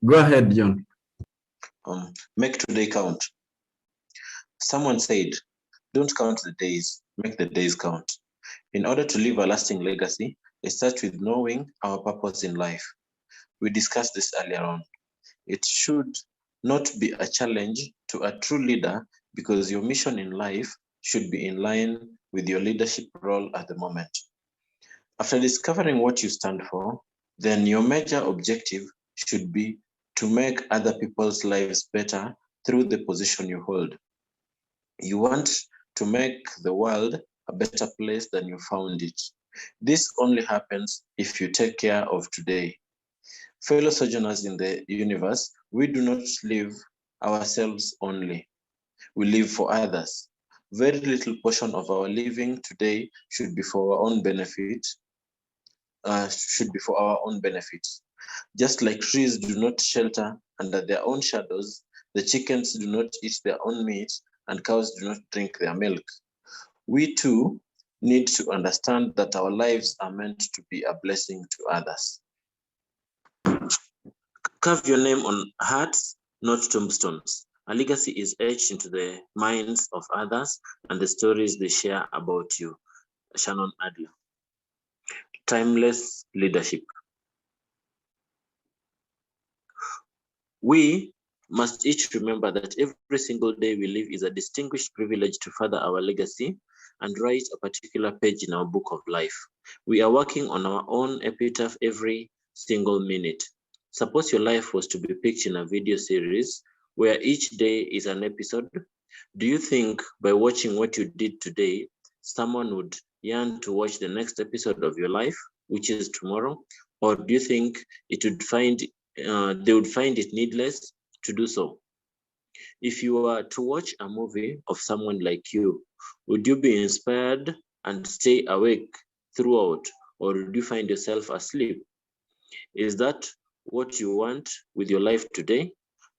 Go ahead, John. Make today count. Someone said, don't count the days, make the days count. In order to leave a lasting legacy, it starts with knowing our purpose in life. We discussed this earlier on. It should not be a challenge to a true leader because your mission in life should be in line with your leadership role at the moment. After discovering what you stand for, then your major objective should be to make other people's lives better through the position you hold. You want to make the world a better place than you found it. This only happens if you take care of today. Fellow sojourners in the universe, we do not live ourselves only. We live for others. Very little portion of our living today should be for our own benefit. Just like trees do not shelter under their own shadows, the chickens do not eat their own meat, and cows do not drink their milk. We too need to understand that our lives are meant to be a blessing to others. Carve your name on hearts, not tombstones. A legacy is etched into the minds of others and the stories they share about you. Shannon Adler. Timeless leadership. We must each remember that every single day we live is a distinguished privilege to further our legacy and write a particular page in our book of life. We are working on our own epitaph every single minute. Suppose your life was to be picked in a video series where each day is an episode. Do you think by watching what you did today, someone would yearn to watch the next episode of your life, which is tomorrow? Or do you think they would find it needless to do so? If you were to watch a movie of someone like you, would you be inspired and stay awake throughout, or would you find yourself asleep? Is that what you want with your life today?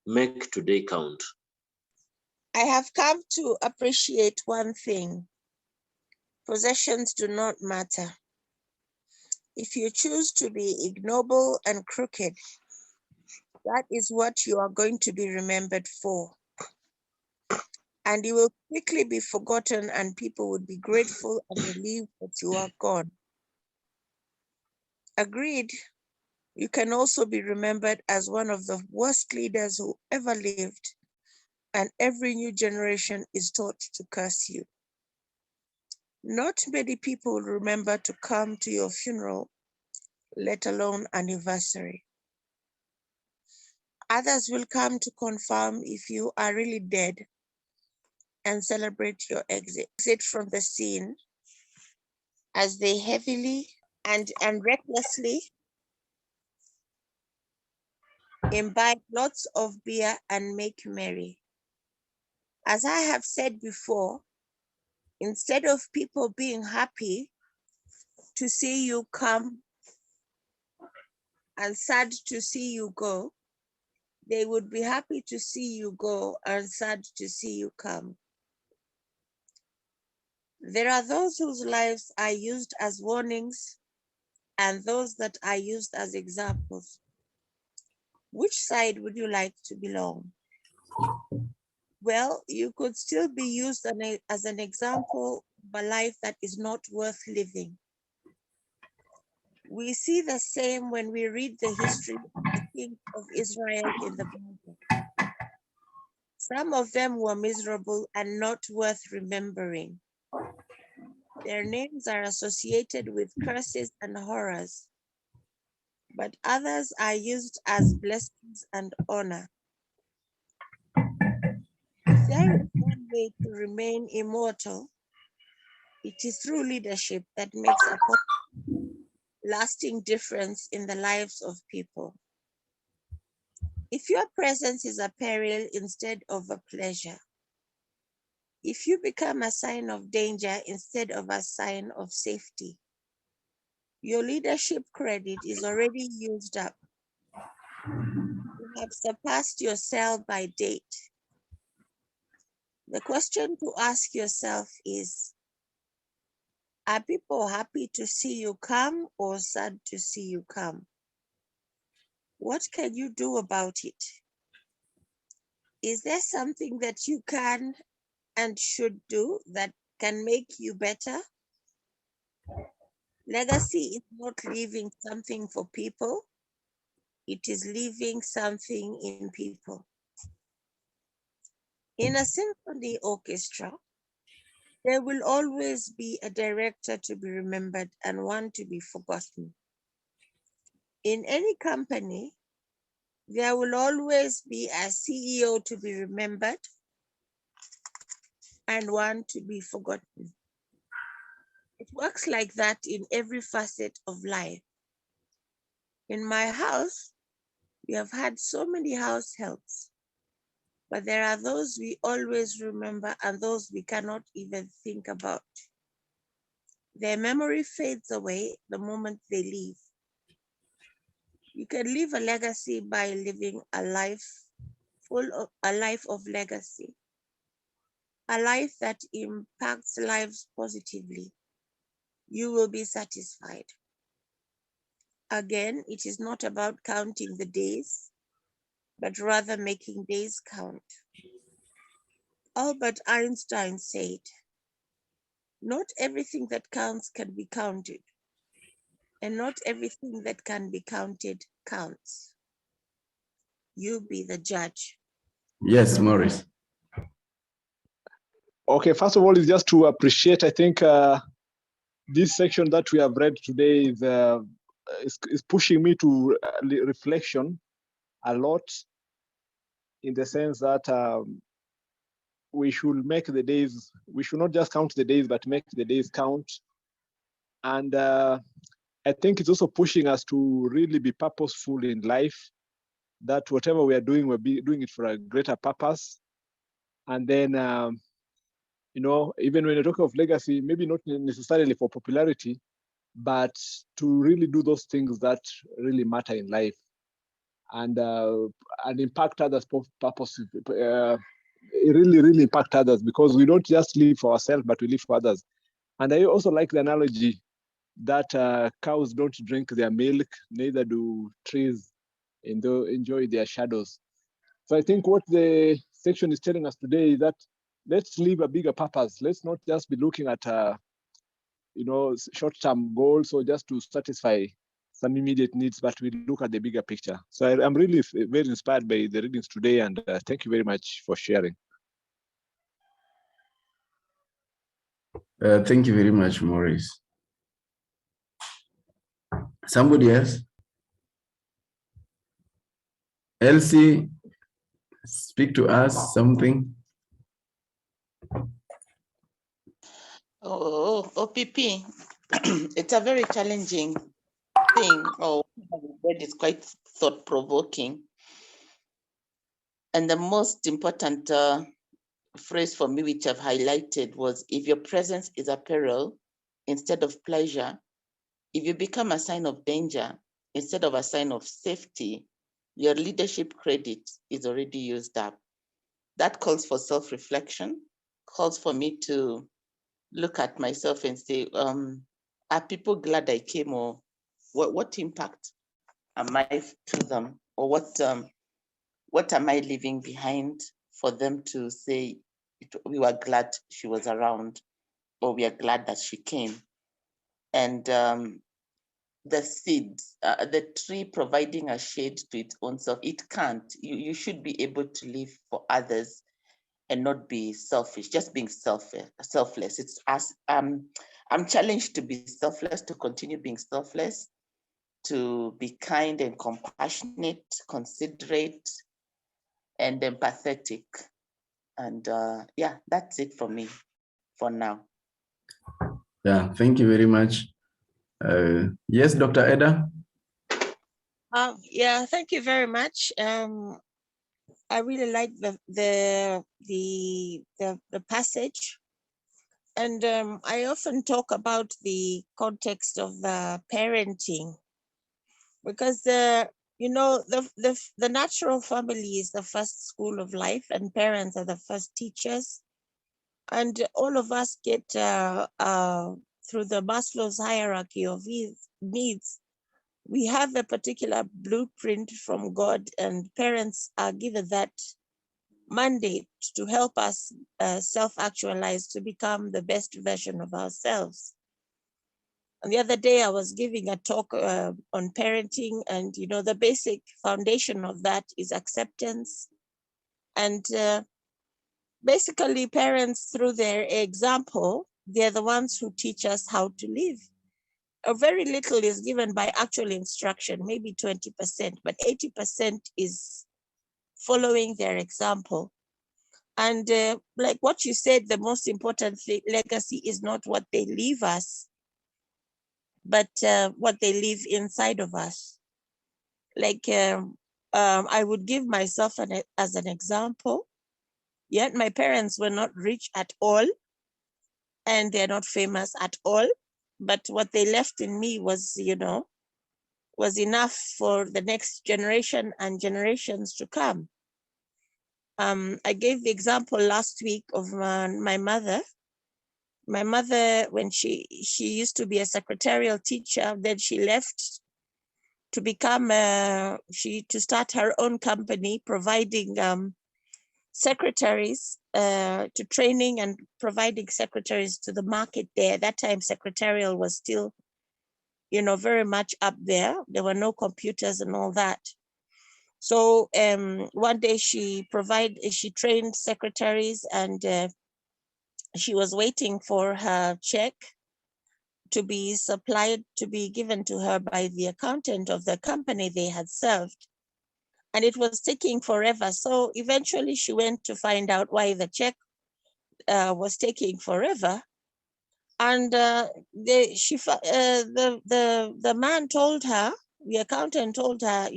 Make today count. I have come to appreciate one thing. Possessions do not matter. If you choose to be ignoble and crooked, that is what you are going to be remembered for. And you will quickly be forgotten, and people would be grateful and relieved that you are gone. Agreed. You can also be remembered as one of the worst leaders who ever lived, and every new generation is taught to curse you. Not many people will remember to come to your funeral, let alone anniversary. Others will come to confirm if you are really dead and celebrate your exit from the scene as they heavily and recklessly imbibe lots of beer and make merry. As I have said before, instead of people being happy to see you come and sad to see you go, they would be happy to see you go and sad to see you come. There are those whose lives are used as warnings and those that are used as examples. Which side would you like to belong? Well, you could still be used as an example of a life that is not worth living. We see the same when we read the history of the kings of Israel in the Bible. Some of them were miserable and not worth remembering. Their names are associated with curses and horrors, but others are used as blessings and honor. If there is one way to remain immortal, it is through leadership that makes a lasting difference in the lives of people. If your presence is a peril instead of a pleasure, if you become a sign of danger instead of a sign of safety, your leadership credit is already used up. You have surpassed your sell-by date. The question to ask yourself is, are people happy to see you come or sad to see you come? What can you do about it? Is there something that you can and should do that can make you better? Legacy is not leaving something for people, it is leaving something in people. In a symphony orchestra, there will always be a director to be remembered and one to be forgotten. In any company, there will always be a CEO to be remembered and one to be forgotten. It works like that in every facet of life. In my house, we have had so many house helps, but there are those we always remember and those we cannot even think about. Their memory fades away the moment they leave. You can leave a legacy by living a life a life of legacy, a life that impacts lives positively. You will be satisfied. Again, it is not about counting the days, but rather making days count. Albert Einstein said, "Not everything that counts can be counted, and not everything that can be counted counts. You be the judge." Yes, Maurice. Okay, first of all, is just to appreciate, I think this section that we have read today is pushing me to reflection a lot, in the sense that we should make the days, we should not just count the days, but make the days count. And I think it's also pushing us to really be purposeful in life, that whatever we are doing, we'll be doing it for a greater purpose. And then, you know, even when you talk of legacy, maybe not necessarily for popularity, but to really do those things that really matter in life, and impact others purposefully. Really impact others, because we don't just live for ourselves, but we live for others. And I also like the analogy that cows don't drink their milk, neither do trees enjoy their shadows. So I think what the section is telling us today is that let's live a bigger purpose. Let's not just be looking at you know, short-term goals or just to satisfy some immediate needs, but we look at the bigger picture. So I'm really very inspired by the readings today, and thank you very much for sharing. Thank you very much, Maurice. Somebody else? Elsie, speak to us something. Oh, OPP, it's a very challenging thing. It's quite thought-provoking. And the most important phrase for me, which I've highlighted, was, if your presence is a peril instead of pleasure, if you become a sign of danger instead of a sign of safety, your leadership credit is already used up. That calls for self-reflection, calls for me to look at myself and say, are people glad I came, or what impact am I to them, or what am I leaving behind for them to say, we were glad she was around, or we are glad that she came. And the seeds, the tree providing a shade to its own self, it can't. You should be able to live for others and not be selfish, just being selfless. It's as I'm challenged to be selfless, to continue being selfless, to be kind and compassionate, considerate, and empathetic. And yeah, that's it for me for now. Yeah, thank you very much. Yes, Dr. Eda? Yeah, thank you very much. I really like the passage, and I often talk about the context of parenting, because you know, the natural family is the first school of life, and parents are the first teachers, and all of us get through the Maslow's hierarchy of needs, we have a particular blueprint from God, and parents are given that mandate to help us self-actualize, to become the best version of ourselves. And the other day I was giving a talk on parenting, and the basic foundation of that is acceptance. And basically parents, through their example, they're the ones who teach us how to live. A very little is given by actual instruction, maybe 20%, but 80% is following their example. And like what you said, the most important legacy is not what they leave us, but what they leave inside of us. Like I would give myself as an example. Yet my parents were not rich at all, and they're not famous at all. But what they left in me was, was enough for the next generation and generations to come. I gave the example last week of my mother. My mother, when she used to be a secretarial teacher, then she left to become to start her own company, providing secretaries to training and providing secretaries to the market there. That time secretarial was still, very much up there. There were no computers and all that. So one day she trained secretaries, and she was waiting for her check to be supplied, to be given to her by the accountant of the company they had served. And it was taking forever. So eventually she went to find out why the check was taking forever. And the man told her, the accountant told her,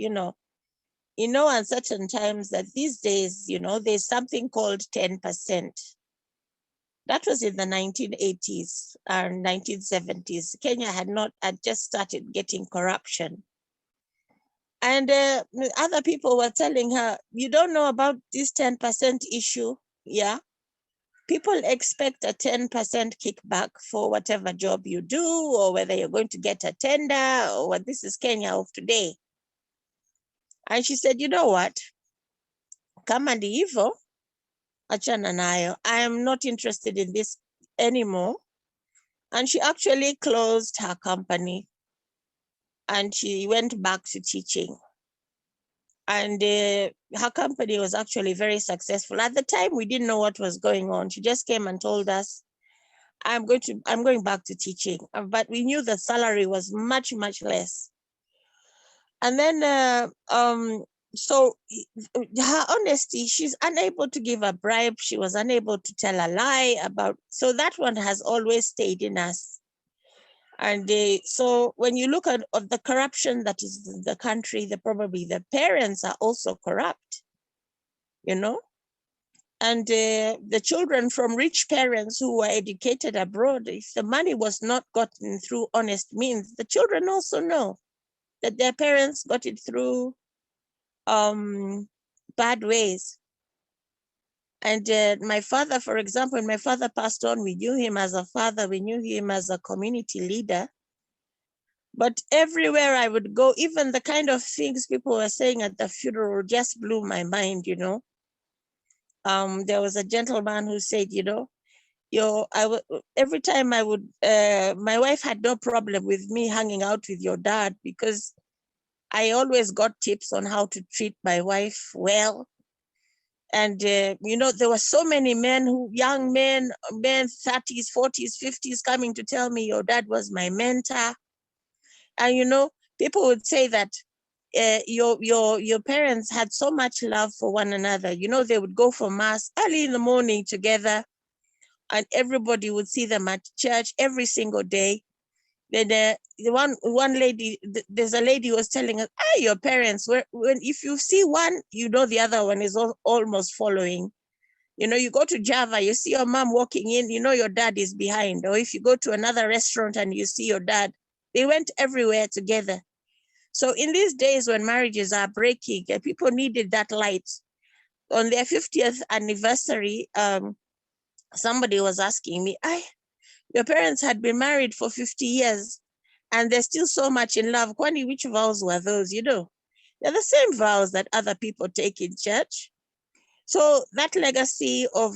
uncertain times that these days, there's something called 10%. That was in the 1980s and 1970s. Kenya had just started getting corruption. And other people were telling her, you don't know about this 10% issue, yeah? People expect a 10% kickback for whatever job you do, or whether you're going to get a tender, or what. This is Kenya of today. And she said, you know what? Kama ndi hivyo, achana nayo. I am not interested in this anymore. And she actually closed her company and she went back to teaching. And her company was actually very successful. At the time, we didn't know what was going on. She just came and told us, I'm going back to teaching. But we knew the salary was much, much less. And then, so her honesty, she's unable to give a bribe. She was unable to tell a lie about, so that one has always stayed in us. And so when you look at the corruption that is in the country, probably the parents are also corrupt, and the children from rich parents who were educated abroad, if the money was not gotten through honest means, the children also know that their parents got it through bad ways. And my father, for example, when my father passed on, we knew him as a father, we knew him as a community leader. But everywhere I would go, even the kind of things people were saying at the funeral just blew my mind, There was a gentleman who said, every time I would, my wife had no problem with me hanging out with your dad because I always got tips on how to treat my wife well. And, there were so many young men, 30s, 40s, 50s coming to tell me your dad was my mentor. And, people would say that your parents had so much love for one another. They would go for mass early in the morning together, and everybody would see them at church every single day. Then the one lady, there's a lady who was telling us, your parents, if you see one, the other one is almost following. You go to Java, you see your mom walking in, your dad is behind. Or if you go to another restaurant and you see your dad, they went everywhere together. So in these days when marriages are breaking, people needed that light. On their 50th anniversary, somebody was asking me, your parents had been married for 50 years. and they're still so much in love. Kwani, which vows were those, you know? They're the same vows that other people take in church. So that legacy of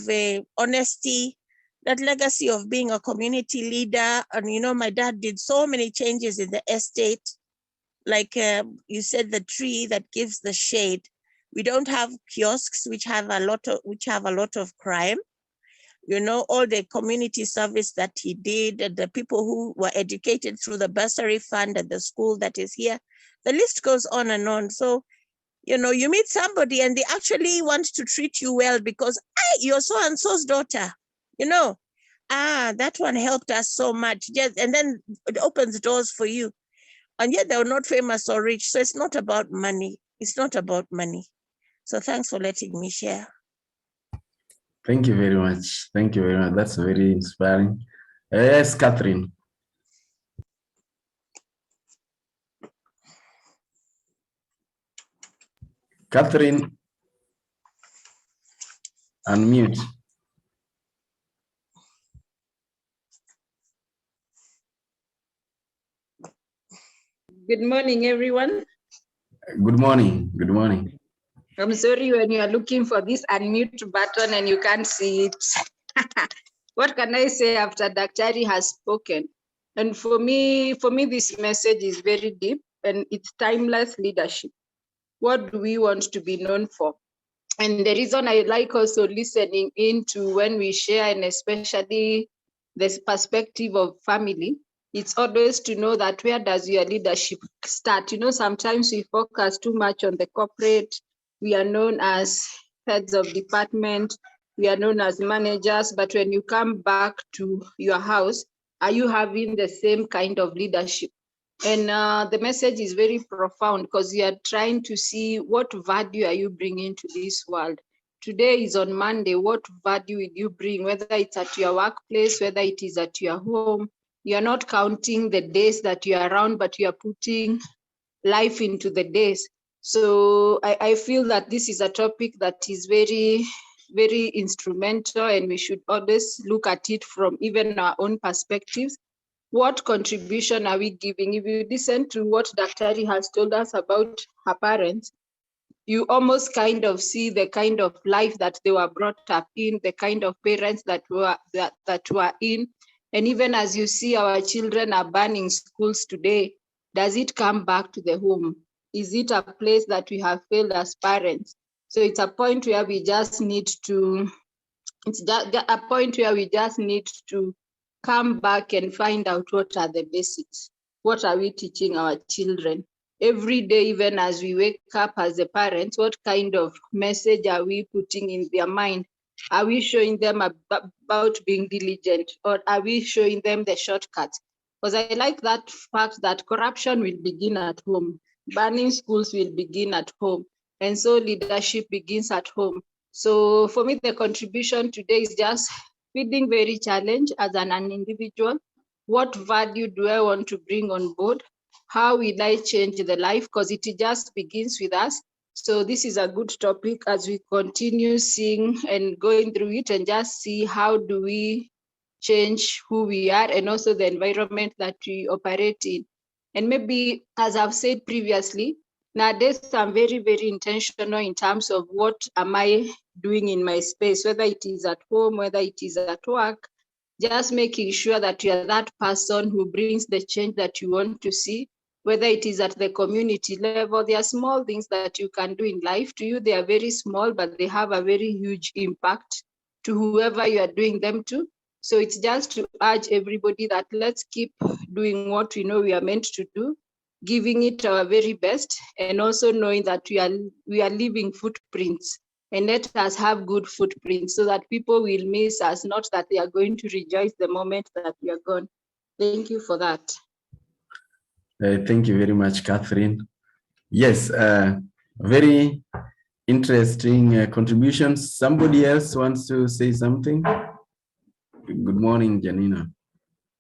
honesty, that legacy of being a community leader, and you know, my dad did so many changes in the estate. Like you said, the tree that gives the shade. We don't have kiosks which have a lot of crime. You know, all the community service that he did, and the people who were educated through the bursary fund at the school that is here. The list goes on and on. So, you know, you meet somebody and they actually want to treat you well because you're so-and-so's daughter, you know. That one helped us so much. Yes, and then it opens doors for you. And yet they're not famous or rich. So it's not about money. It's not about money. So thanks for letting me share. Thank you very much. Thank you very much. That's very inspiring. Yes, Catherine. Catherine, unmute. Good morning, everyone. Good morning. Good morning. I'm sorry when you are looking for this unmute button and you can't see it. What can I say after Daktari has spoken? And for me, this message is very deep and it's timeless leadership. What do we want to be known for? And the reason I like also listening into when we share, and especially this perspective of family, it's always to know that where does your leadership start? You know, sometimes we focus too much on the corporate. We are known as heads of department. We are known as managers. But when you come back to your house, are you having the same kind of leadership? And the message is very profound because you are trying to see what value are you bringing to this world. Today is on Monday. What value will you bring, whether it's at your workplace, whether it is at your home? You're not counting the days that you're around, but you are putting life into the days. So I feel that this is a topic that is very, very instrumental, and we should always look at it from even our own perspectives. What contribution are we giving? If you listen to what Daktari has told us about her parents, you almost kind of see the kind of life that they were brought up in, the kind of parents that were in. And even as you see our children are banning schools today, does it come back to the home? Is it a place that we have failed as parents? So it's a point where we just need to, come back and find out what are the basics. What are we teaching our children? Every day, even as we wake up as the parents, what kind of message are we putting in their mind? Are we showing them about being diligent, or are we showing them the shortcuts? Because I like that fact that corruption will begin at home. Banning schools will begin at home. And so leadership begins at home. So for me, the contribution today is just feeling very challenged as an individual. What value do I want to bring on board? How will I change the life? Because it just begins with us. So this is a good topic as we continue seeing and going through it, and just see how do we change who we are and also the environment that we operate in. And maybe, as I've said previously, nowadays I'm very, very intentional in terms of what am I doing in my space, whether it is at home, whether it is at work, just making sure that you are that person who brings the change that you want to see, whether it is at the community level. There are small things that you can do in life. To you, they are very small, but they have a very huge impact to whoever you are doing them to. So it's just to urge everybody that let's keep doing what we know we are meant to do, giving it our very best, and also knowing that we are leaving footprints. And let us have good footprints so that people will miss us, not that they are going to rejoice the moment that we are gone. Thank you for that. Thank you very much, Catherine. Yes, very interesting contributions. Somebody else wants to say something? Good morning, Janina.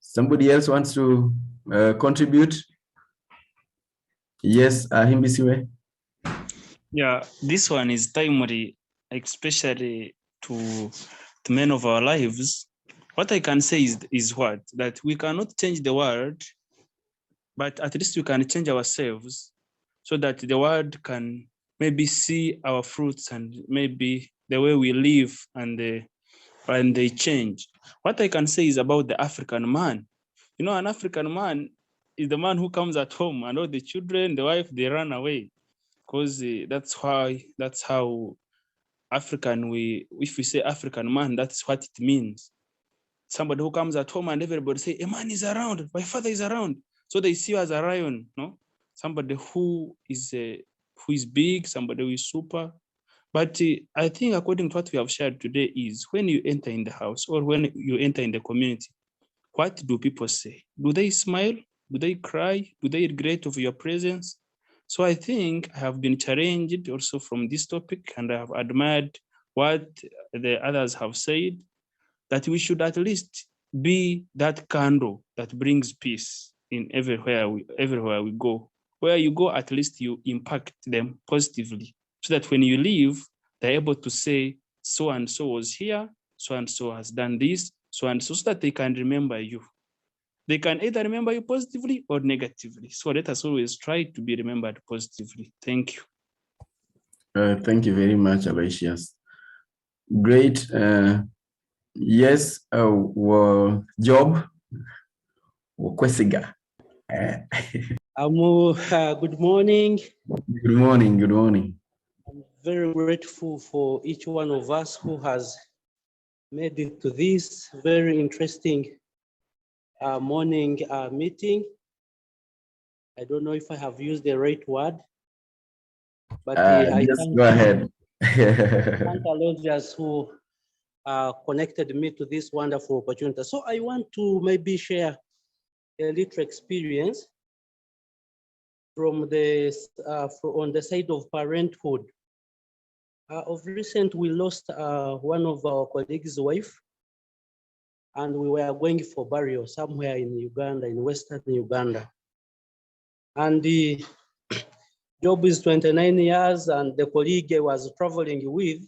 Somebody else wants to contribute? Yes, Himbisiwe. Yeah, this one is timely, especially to the men of our lives. What I can say is what? That we cannot change the world but at least we can change ourselves so that the world can maybe see our fruits and maybe the way we live and they change. What I can say is about the African man. You know, an African man is the man who comes at home and all the children, the wife, they run away because that's how African, if we say African man, that's what it means. Somebody who comes at home and everybody say, a man is around, my father is around. So they see you as a lion, no? Somebody who is big, somebody who is super. But I think according to what we have shared today is when you enter in the house or when you enter in the community, what do people say? Do they smile? Do they cry? Do they regret of your presence? So I think I have been challenged also from this topic, and I have admired what the others have said, that we should at least be that candle that brings peace in everywhere we go. Where you go, at least you impact them positively, so that when you leave, they're able to say, so and so was here, so and so has done this, so and so that they can remember you. They can either remember you positively or negatively. So let us always try to be remembered positively. Thank you. Thank you very much, Aloysius. Great. Yes, Job Kwesiga. Good morning. Good morning. Good morning. I'm very grateful for each one of us who has made it to this very interesting morning meeting. I don't know if I have used the right word, but I just thank go ahead. Aloysius who connected me to this wonderful opportunity. So I want to maybe share a little experience from on the side of parenthood. Of recent, we lost one of our colleagues' wife, and we were going for burial somewhere in Uganda, in Western Uganda. And the Job is 29 years, and the colleague I was traveling with,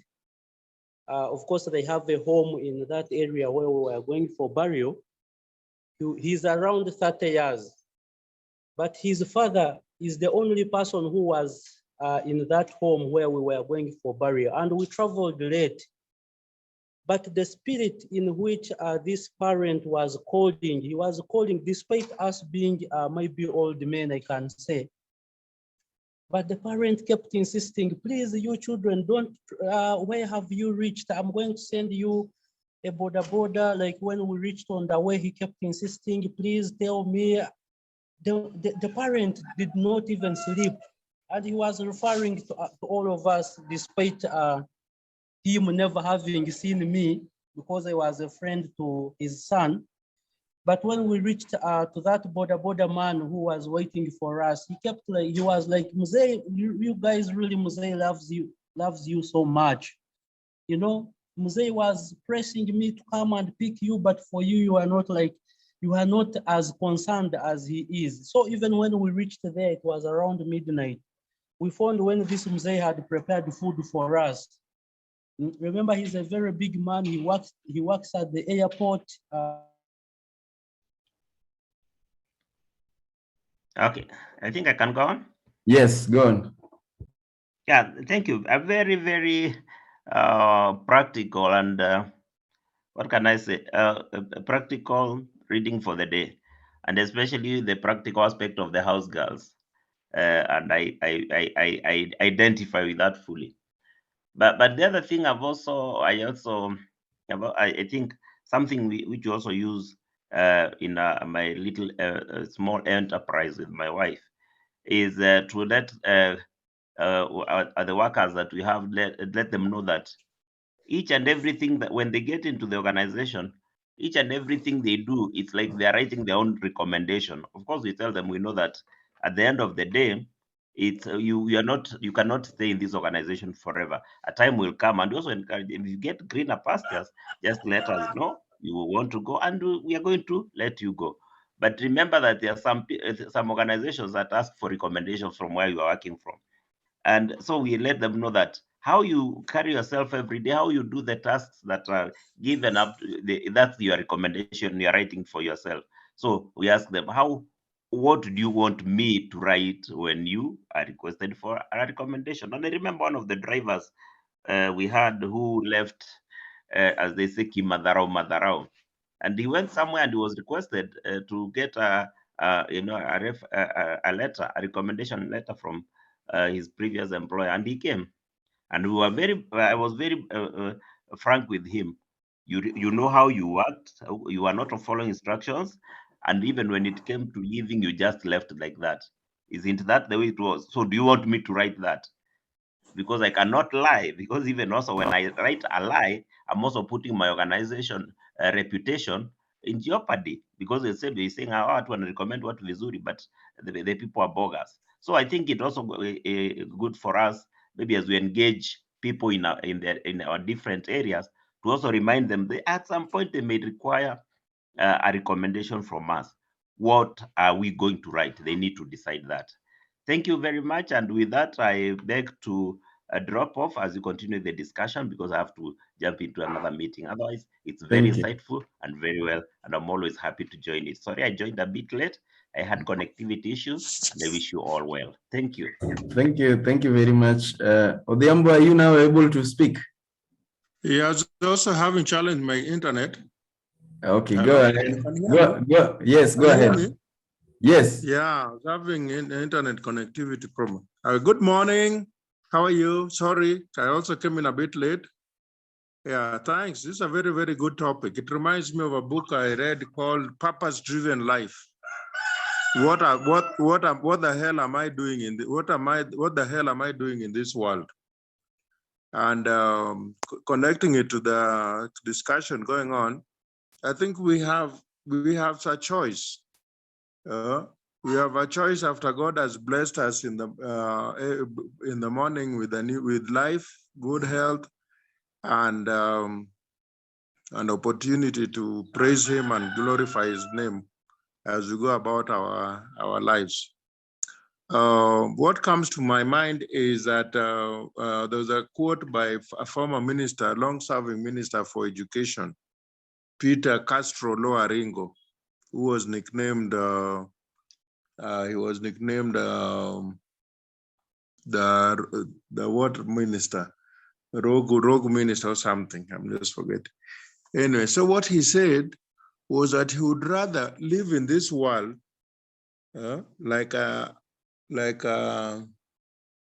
of course, they have a home in that area where we were going for burial. He's around 30 years, but his father is the only person who was in that home where we were going for burial, and we traveled late. But the spirit in which this parent was calling, he was calling despite us being maybe old men, I can say. But the parent kept insisting, please, you children, don't, where have you reached? I'm going to send you a border. Like when we reached on the way, he kept insisting, please tell me. The parent did not even sleep. And he was referring to all of us, despite him never having seen me, because I was a friend to his son. But when we reached to that border man who was waiting for us, he was like, Mzee, you guys really, Mzee loves you so much. You know, Mzee was pressing me to come and pick you, but for you, you are not as concerned as he is. So even when we reached there, it was around midnight. We found when this Mzee had prepared food for us. Remember, he's a very big man. He works at the airport. Okay, I think I can go on. Yes, go on. Yeah, thank you. A very, very practical and what can I say? A practical reading for the day, and especially the practical aspect of the house girls. And I identify with that fully. But the other thing I think something which we also use in my little small enterprise with my wife is to let the workers that we have let them know that each and everything that when they get into the organization, each and everything they do, it's like they're writing their own recommendation. Of course, we tell them we know that at the end of the day, it's you cannot stay in this organization forever. A time will come, and we also encourage them, if you get greener pastures, just let us know you want to go, and we are going to let you go. But remember that there are some organizations that ask for recommendations from where you are working from. And so we let them know that how you carry yourself every day, how you do the tasks that are given up, that's your recommendation you're writing for yourself. So we ask them, what do you want me to write when you are requested for a recommendation? And I remember one of the drivers we had who left, as they say, Madarao. And he went somewhere and he was requested to get a letter, a recommendation letter from his previous employer, and he came. And I was very frank with him. You know how you worked. You are not following instructions, and even when it came to leaving, you just left like that. Isn't that the way it was? So do you want me to write that? Because I cannot lie. Because even also when I write a lie, I'm also putting my organization reputation in jeopardy, because they said they're saying watu wana recommend watu vizuri, but the people are bogus. So I think it also good for us, maybe as we engage people in our different areas, to also remind them that at some point they may require a recommendation from us. What are we going to write? They need to decide that. Thank you very much. And with that, I beg to drop off as you continue the discussion, because I have to jump into another meeting. Otherwise, it's very Thank you. insightful and very well, and I'm always happy to join it. Sorry, I joined a bit late. I had connectivity issues, and I wish you all well. Thank you. Thank you. Thank you very much. Odhiambo, are you now able to speak? Yeah, I was also having challenge my internet. Okay, Hello? go ahead. Can you hear me? Go. Yes, go Can you hear ahead. me? Yes. Yeah, I was having internet connectivity problem. Good morning. How are you? Sorry, I also came in a bit late. Yeah, thanks. This is a very, very good topic. It reminds me of a book I read called Purpose Driven Life. What the hell am I doing in what the hell am I doing in this world? And connecting it to the discussion going on, I think we have such choice. We have a choice after God has blessed us in the morning with life, good health, and an opportunity to praise Him and glorify His name as we go about our lives. What comes to my mind is that there was a quote by a former minister, long-serving minister for education, Peter Castro Loaringo, who was nicknamed the what minister, rogue minister or something. I'm just forgetting. Anyway, so what he said was that he would rather live in this world like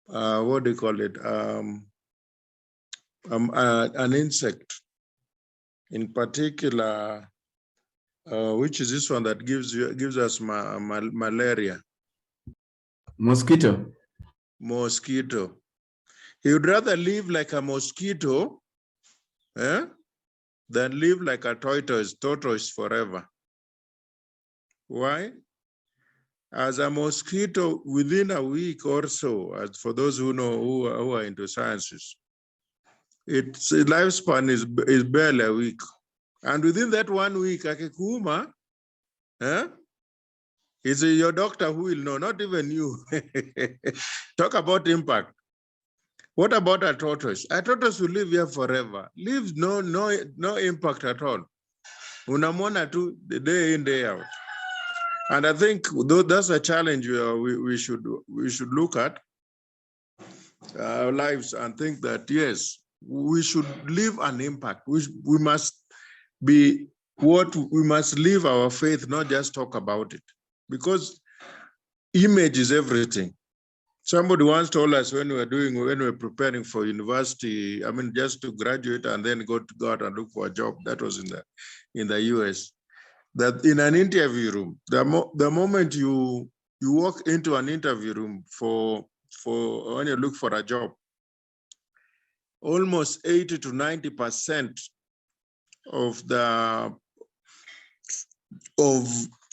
what do you call it? An insect, in particular, which is this one that gives us malaria. Mosquito. Mosquito. He would rather live like a mosquito than live like a tortoise forever. Why? As a mosquito, within a week or so, as for those who know who are into sciences, its lifespan is barely a week. And within that 1 week, akikuma, it's your doctor who will know, not even you. Talk about impact. What about a tortoise? A tortoise will live here forever. Lives no impact at all. Unamona tu the day in, day out. And I think that's a challenge we should look at our lives and think that, yes, we should leave an impact. We must be we must live our faith, not just talk about it, because image is everything. Somebody once told us when we were preparing for university, I mean, just to graduate and then go out and look for a job. That was in the US. That in an interview room, the moment you walk into an interview room for when you look for a job, almost 80 to 90%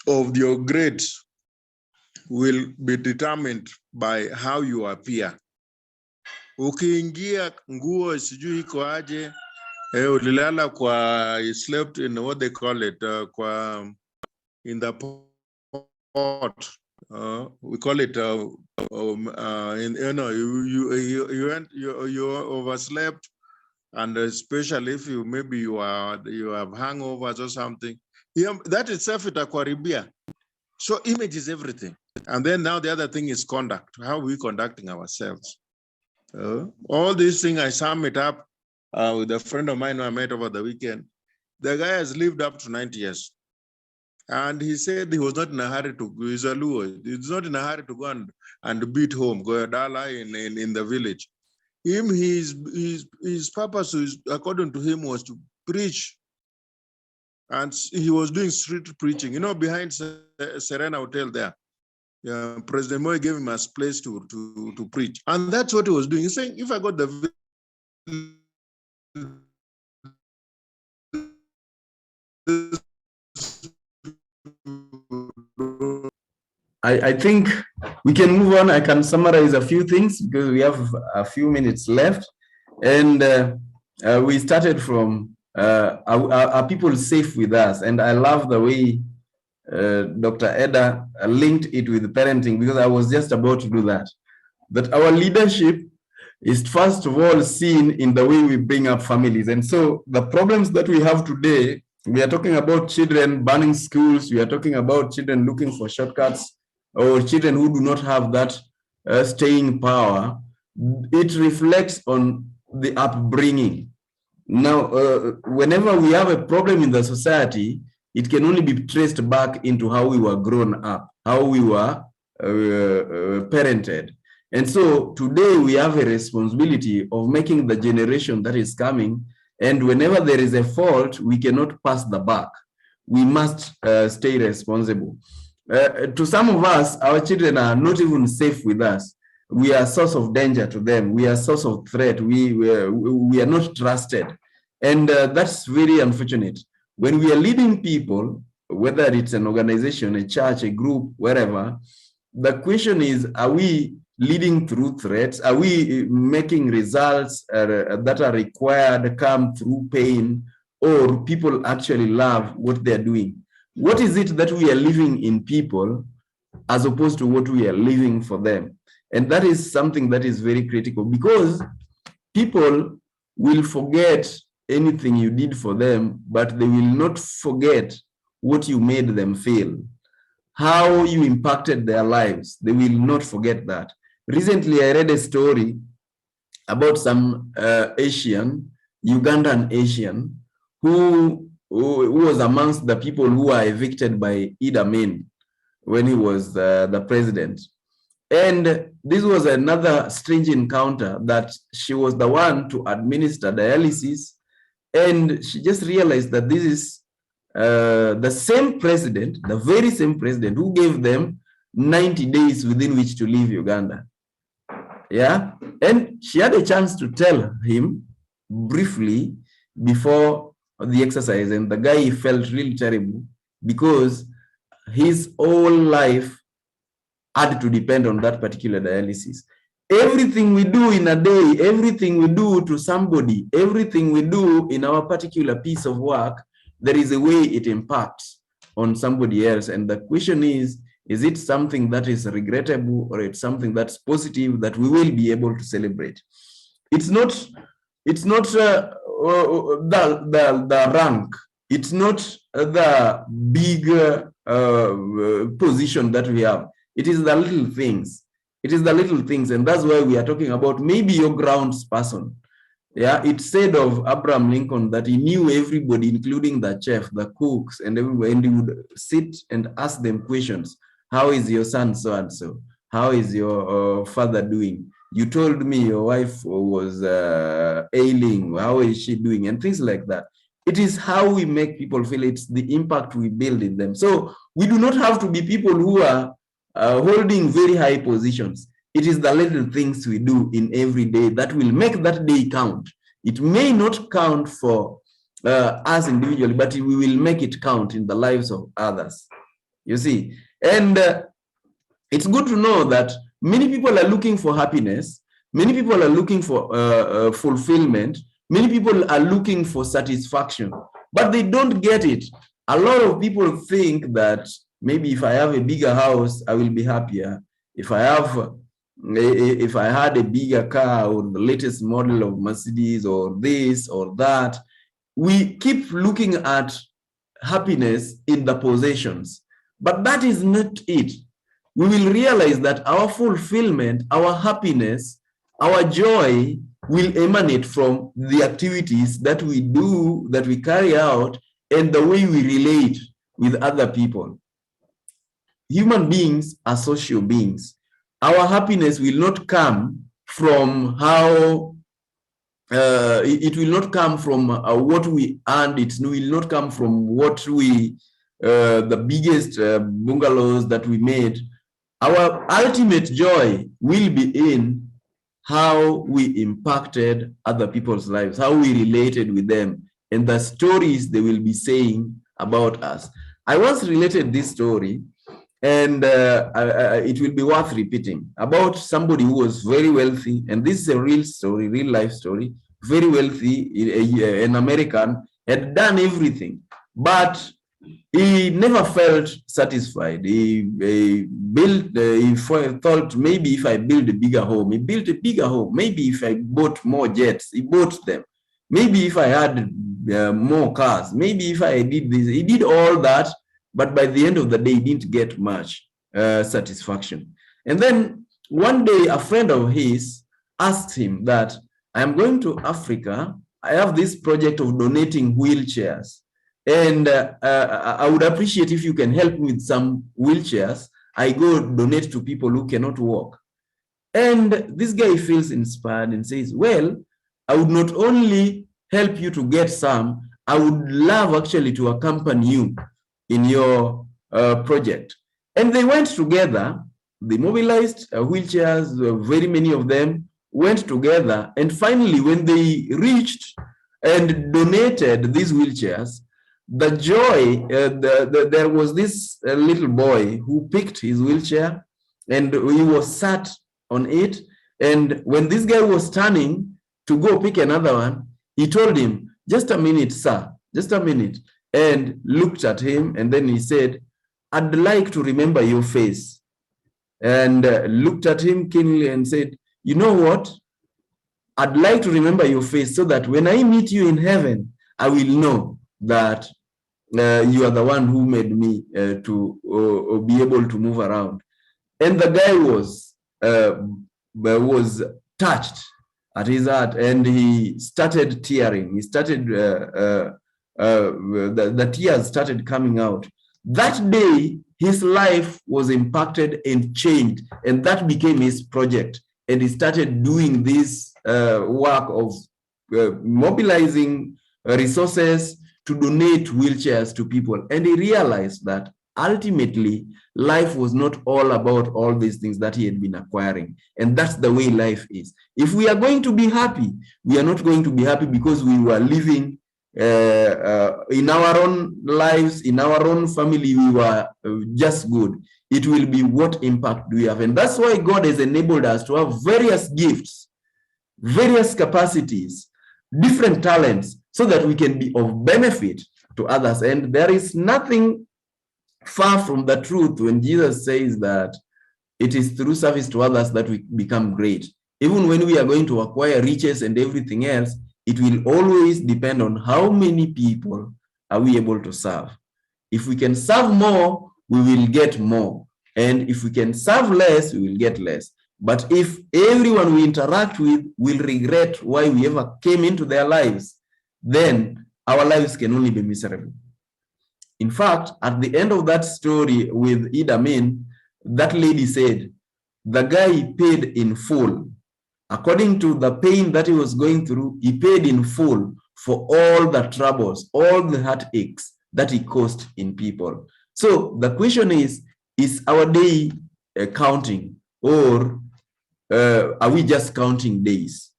of your grades will be determined by how you appear. Ukiingia nguo sijui iko aje, ulilala kwa, you slept in what they call it, in the pot. We call it you overslept, and especially if you have hangovers or something, that itself itakuharibia. So image is everything. And then now the other thing is conduct. How are we conducting ourselves? All these things, I sum it up with a friend of mine who I met over the weekend. The guy has lived up to 90 years. And he said he was not in a hurry to, he's a Luo. He's not in a hurry to go and beat home, go in the village. His purpose, according to him, was to preach. And he was doing street preaching. You know, behind Serena Hotel there, President Moy gave him a place to preach. And that's what he was doing. He's saying, if I got the I think we can move on. I can summarize a few things because we have a few minutes left. And we started from, are people safe with us? And I love the way Dr. Eda linked it with parenting, because I was just about to do that. That our leadership is first of all seen in the way we bring up families. And so the problems that we have today, we are talking about children burning schools, we are talking about children looking for shortcuts, or children who do not have that staying power. It reflects on the upbringing. Now, whenever we have a problem in the society, it can only be traced back into how we were grown up, how we were parented. And so today we have a responsibility of making the generation that is coming, and whenever there is a fault, we cannot pass the buck. We must stay responsible. To some of us, our children are not even safe with us. We are a source of danger to them. We are a source of threat. We are not trusted. And that's very unfortunate. When we are leading people, whether it's an organization, a church, a group, wherever, the question is, are we leading through threats? Are we making results that are required come through pain, or people actually love what they're doing? What is it that we are living in people as opposed to what we are living for them? And that is something that is very critical, because people will forget anything you did for them, but they will not forget what you made them feel, how you impacted their lives. They will not forget that. Recently, I read a story about some Ugandan Asian, who was amongst the people who were evicted by Idi Amin when he was the president. And this was another strange encounter, that she was the one to administer dialysis, and she just realized that this is the same president, the very same president who gave them 90 days within which to leave Uganda. Yeah, and she had a chance to tell him briefly before the exercise, and the guy felt really terrible because his whole life had to depend on that particular dialysis. Everything we do in a day, everything we do to somebody, everything we do in our particular piece of work, there is a way it impacts on somebody else. And the question is it something that is regrettable, or it's something that's positive that we will be able to celebrate? It's not the rank, it's not the big position that we have. It is the little things. It is the little things, and that's why we are talking about maybe your grounds person. Yeah, it said of Abraham Lincoln that he knew everybody, including the chef, the cooks, and everybody, and he would sit and ask them questions. How is your son so and so? How is your father doing? You told me your wife was ailing. How is she doing? And things like that. It is how we make people feel. It's the impact we build in them. So we do not have to be people who are holding very high positions. It is the little things we do in every day that will make that day count. It may not count for us individually, but we will make it count in the lives of others. You see, and it's good to know that many people are looking for happiness. Many people are looking for fulfillment. Many people are looking for satisfaction, but they don't get it. A lot of people think that maybe if I have a bigger house, I will be happier. If I had a bigger car, or the latest model of Mercedes, or this or that, we keep looking at happiness in the possessions. But that is not it. We will realize that our fulfillment, our happiness, our joy will emanate from the activities that we do, that we carry out, and the way we relate with other people. Human beings are social beings. Our happiness will not come from how it will not come from what we earned. It will not come from what we the biggest bungalows that we made. Our ultimate joy will be in how we impacted other people's lives, how we related with them, and the stories they will be saying about us. I once related this story, and it will be worth repeating, about somebody who was very wealthy, and this is a real story, real life story. Very wealthy, an American, had done everything, but he never felt satisfied. He thought, maybe if I build a bigger home, he built a bigger home. Maybe if I bought more jets, he bought them. Maybe if I had more cars, maybe if I did this, he did all that, but by the end of the day, he didn't get much satisfaction. And then one day, a friend of his asked him that, I'm going to Africa. I have this project of donating wheelchairs, and I would appreciate if you can help me with some wheelchairs. I go donate to people who cannot walk. And this guy feels inspired and says, well, I would not only help you to get some, I would love actually to accompany you in your project. And they went together. They mobilized wheelchairs, very many of them went together. And finally, when they reached and donated these wheelchairs, the joy, there was this little boy who picked his wheelchair and he was sat on it. And when this guy was turning to go pick another one, he told him, just a minute, sir, just a minute, and looked at him. And then he said, I'd like to remember your face. And looked at him keenly and said, you know what? I'd like to remember your face so that when I meet you in heaven, I will know that you are the one who made me to be able to move around. And the guy was touched at his heart, and he started tearing. He started, the tears started coming out. That day, his life was impacted and changed, and that became his project. And he started doing this work of mobilizing resources to donate wheelchairs to people. And he realized that ultimately, life was not all about all these things that he had been acquiring. And that's the way life is. If we are going to be happy, we are not going to be happy because we were living in our own lives, in our own family, we were just good. It will be what impact do we have. And that's why God has enabled us to have various gifts, various capacities, different talents, so that we can be of benefit to others. And there is nothing far from the truth when Jesus says that it is through service to others that we become great. Even when we are going to acquire riches and everything else, it will always depend on how many people are we able to serve. If we can serve more, we will get more. And if we can serve less, we will get less. But if everyone we interact with will regret why we ever came into their lives, then our lives can only be miserable. In fact, at the end of that story with Idi Amin, that lady said, the guy paid in full. According to the pain that he was going through, he paid in full for all the troubles, all the heartaches that he caused in people. So the question is our day counting, or are we just counting days?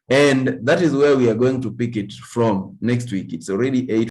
And that is where we are going to pick it from next week. It's already 8.